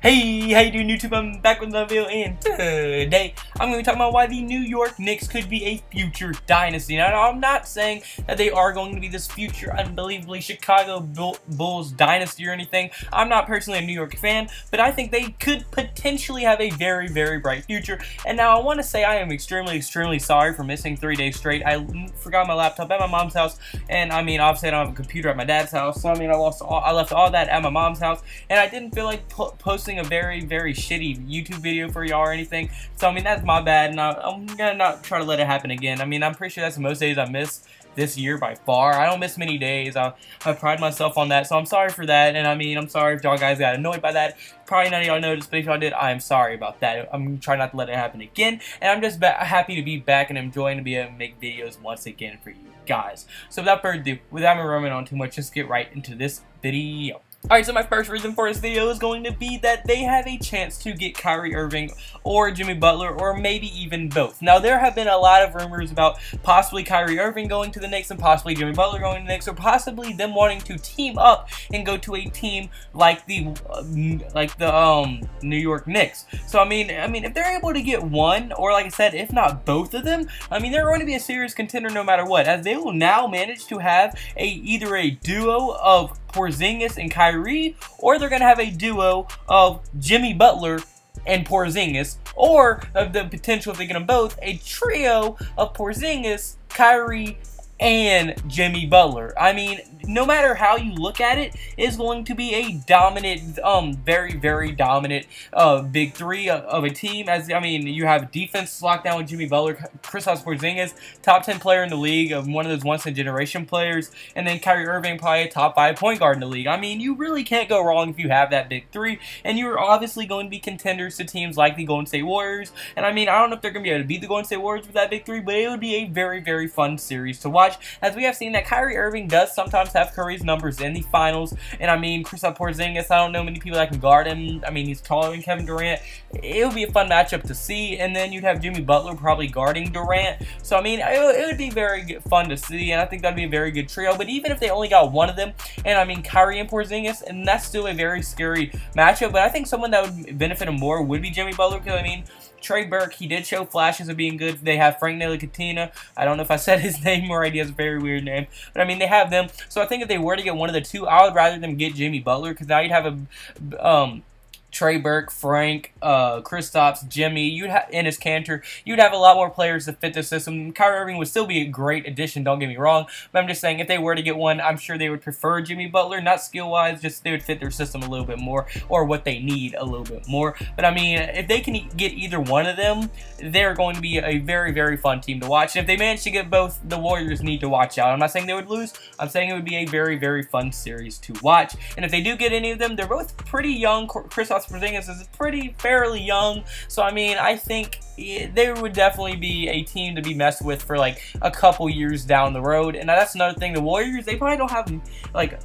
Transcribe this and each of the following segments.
Hey, how you doing, YouTube? I'm back with another video, and today I'm going to be talking about why the New York Knicks could be a future dynasty. Now, I'm not saying that they are going to be this future, unbelievably Chicago Bulls dynasty or anything. I'm not personally a New York fan, but I think they could potentially have a very, very bright future. And now I want to say I am extremely sorry for missing 3 days straight. I forgot my laptop at my mom's house, and I mean, obviously I don't have a computer at my dad's house, so I mean, I left all that at my mom's house, and I didn't feel like posting a very shitty YouTube video for y'all or anything. So I mean, that's my bad, and I'm gonna not try to let it happen again. I mean, I'm pretty sure that's the most days I missed this year by far. I don't miss many days. I pride myself on that, so I'm sorry for that. And I mean, I'm sorry if y'all guys got annoyed by that. Probably none of y'all noticed, but if y'all did, I am sorry about that. I'm trying not to let it happen again, and I'm just happy to be back and enjoying to be able to make videos once again for you guys. So without further ado, without me rambling on too much, just get right into this video. Alright, so my first reason for this video is going to be that they have a chance to get Kyrie Irving or Jimmy Butler, or maybe even both. Now, there have been a lot of rumors about possibly Kyrie Irving going to the Knicks and possibly Jimmy Butler going to the Knicks, or possibly them wanting to team up and go to a team like the New York Knicks. So I mean, if they're able to get one, or like I said, if not both of them, I mean, they're going to be a serious contender no matter what, as they will now manage to have either a duo of Porzingis and Kyrie, or they're going to have a duo of Jimmy Butler and Porzingis, or the potential, if they get them both, a trio of Porzingis, Kyrie, and Jimmy Butler. I mean, no matter how you look at it, it's going to be a dominant, very dominant big three of a team. As I mean, you have defense locked down with Jimmy Butler, Kristaps Porzingis, top 10 player in the league, of one of those once-in-a-generation players, and then Kyrie Irving, probably a top 5 point guard in the league. I mean, you really can't go wrong if you have that big three, and you're obviously going to be contenders to teams like the Golden State Warriors. And I mean, I don't know if they're going to be able to beat the Golden State Warriors with that big three, but it would be a very fun series to watch, as we have seen that Kyrie Irving does sometimes have Curry's numbers in the finals. And I mean, Kristaps Porzingis, I don't know many people that can guard him. I mean, he's taller than Kevin Durant. It would be a fun matchup to see. And then you'd have Jimmy Butler probably guarding Durant. So I mean, it would be very fun to see, and I think that'd be a very good trio. But even if they only got one of them, and I mean Kyrie and Porzingis, and that's still a very scary matchup. But I think someone that would benefit him more would be Jimmy Butler, because I mean, Trey Burke, he did show flashes of being good. They have Frank Ntilikina. I don't know if I said his name right. He has a very weird name. But, I mean, they have them. So, I think if they were to get one of the two, I would rather them get Jimmy Butler, because now you'd have a Trey Burke, Frank, Kristaps, Jimmy, Enes Kanter. You'd have a lot more players to fit the system. Kyrie Irving would still be a great addition, don't get me wrong. But I'm just saying, if they were to get one, I'm sure they would prefer Jimmy Butler. Not skill-wise, just they would fit their system a little bit more, or what they need a little bit more. But I mean, if they can get either one of them, they're going to be a very fun team to watch. And if they manage to get both, the Warriors need to watch out. I'm not saying they would lose. I'm saying it would be a very fun series to watch. And if they do get any of them, they're both pretty young. Kristaps Porzingis is fairly young, so I mean, I think they would definitely be a team to be messed with for like a couple years down the road. And that's another thing. The Warriors, they probably don't have, like,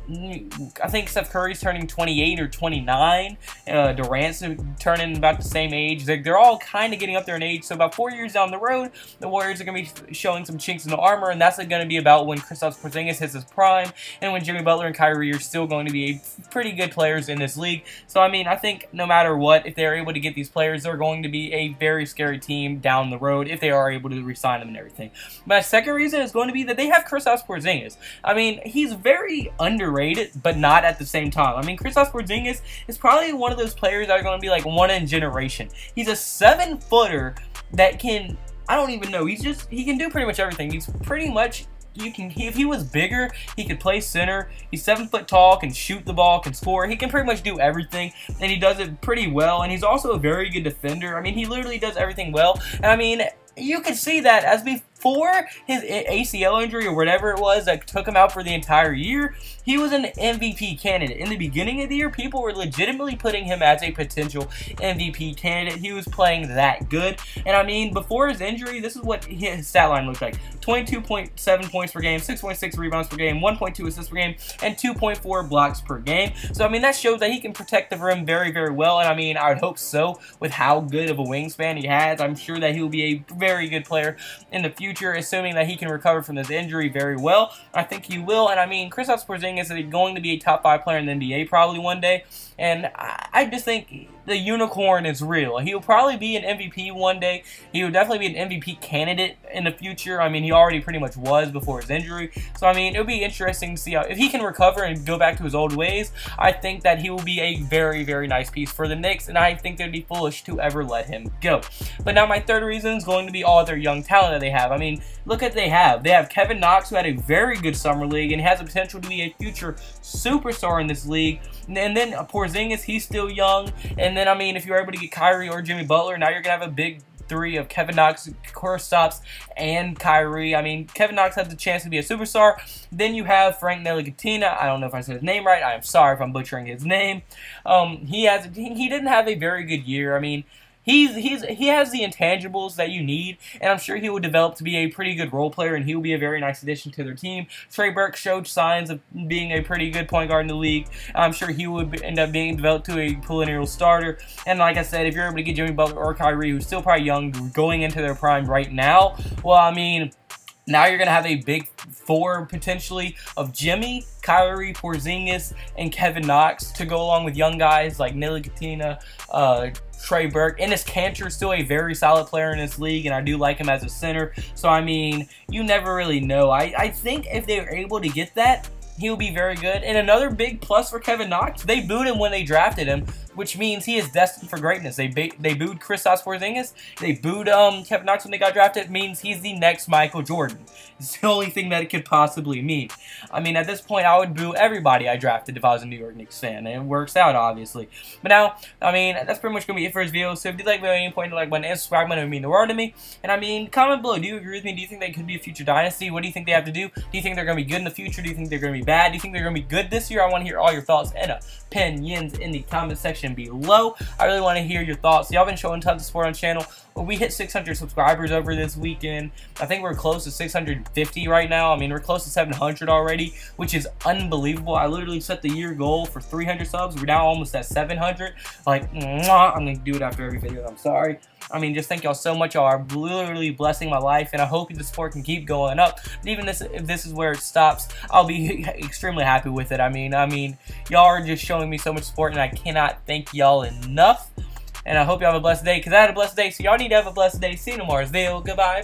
I think Steph Curry's turning 28 or 29. Durant's turning about the same age. They're all kind of getting up there in age. So about 4 years down the road, the Warriors are going to be showing some chinks in the armor, and that's going to be about when Kristaps Porzingis hits his prime, and when Jimmy Butler and Kyrie are still going to be pretty good players in this league. So I mean, I think no matter what, if they're able to get these players, they're going to be a very scary team down the road if they are able to re-sign them and everything. My second reason is going to be that they have Kristaps Porzingis. I mean, he's very underrated, but not at the same time. I mean, Kristaps Porzingis is probably one of those players that are going to be like one in generation. He's a 7-footer that can, I don't even know, he can do pretty much everything. He's pretty much, if he was bigger, he could play center. He's 7 foot tall, can shoot the ball, can score. He can pretty much do everything, and he does it pretty well. And he's also a very good defender. I mean, he literally does everything well. And I mean, you can see that as before his ACL injury or whatever it was that took him out for the entire year, he was an MVP candidate. In the beginning of the year, people were legitimately putting him as a potential MVP candidate. He was playing that good. And I mean, before his injury, this is what his stat line looked like. 22.7 points per game, 6.6 rebounds per game, 1.2 assists per game, and 2.4 blocks per game. So I mean, that shows that he can protect the rim very well. And I mean, I would hope so with how good of a wingspan he has. I'm sure that he will be a very good player in the future, assuming that he can recover from this injury very well. I think he will. And I mean, Kristaps Porzingis is going to be a top 5 player in the NBA probably one day. and I just think the unicorn is real. He'll probably be an MVP one day. He will definitely be an MVP candidate in the future. I mean, he already pretty much was before his injury. So, I mean, it'll be interesting to see how, if he can recover and go back to his old ways, I think that he will be a very, very nice piece for the Knicks, and I think they'd be foolish to ever let him go. But now my third reason is going to be all their young talent that they have. I mean, look at they have. They have Kevin Knox, who had a very good summer league and has the potential to be a future superstar in this league. And then Porzingis, he's still young. And then, I mean, if you're able to get Kyrie or Jimmy Butler, now you're going to have a big three of Kevin Knox, Kristaps, and Kyrie. I mean, Kevin Knox has the chance to be a superstar. Then you have Frank Ntilikina. I don't know if I said his name right. I am sorry if I'm butchering his name. He didn't have a very good year. I mean, he has the intangibles that you need, and I'm sure he will develop to be a pretty good role player, and he will be a very nice addition to their team. Trey Burke showed signs of being a pretty good point guard in the league. I'm sure he would end up being developed to a perennial starter. And like I said, if you're able to get Jimmy Butler or Kyrie, who's still probably young, going into their prime right now, well, I mean, now you're going to have a big four, potentially, of Jimmy, Kyrie, Porzingis, and Kevin Knox to go along with young guys like Ntilikina, Trey Burke. Enes Kanter is still a very solid player in this league, and I do like him as a center. So, I mean, you never really know. I think if they were able to get that, he'll be very good. And another big plus for Kevin Knox, they booed him when they drafted him, which means he is destined for greatness. They booed Kristaps Porzingis. They booed Kevin Knox when they got drafted. It means he's the next Michael Jordan. It's the only thing that it could possibly mean. I mean, at this point, I would boo everybody I drafted if I was a New York Knicks fan. And it works out, obviously. But now, I mean, that's pretty much going to be it for this video. So if you like the video, any point to like button and subscribe button, it would mean the world to me. And I mean, comment below. Do you agree with me? Do you think they could be a future dynasty? What do you think they have to do? Do you think they're going to be good in the future? Do you think they're going to be bad? Do you think they're going to be good this year? I want to hear all your thoughts and opinions in the comment section below. I really want to hear your thoughts. Y'all been showing tons of support on the channel. We hit 600 subscribers over this weekend. I think we're close to 650 right now. I mean, we're close to 700 already, which is unbelievable. I literally set the year goal for 300 subs. We're now almost at 700. Like, mwah, I'm going to do it after every video. I'm sorry. I mean, just thank y'all so much. Y'all are literally blessing my life, and I hope the support can keep going up. But even if this is where it stops, I'll be extremely happy with it. I mean, y'all are just showing me so much support, and I cannot thank y'all enough. And I hope y'all have a blessed day, because I had a blessed day, so y'all need to have a blessed day. See you tomorrow's video. Goodbye.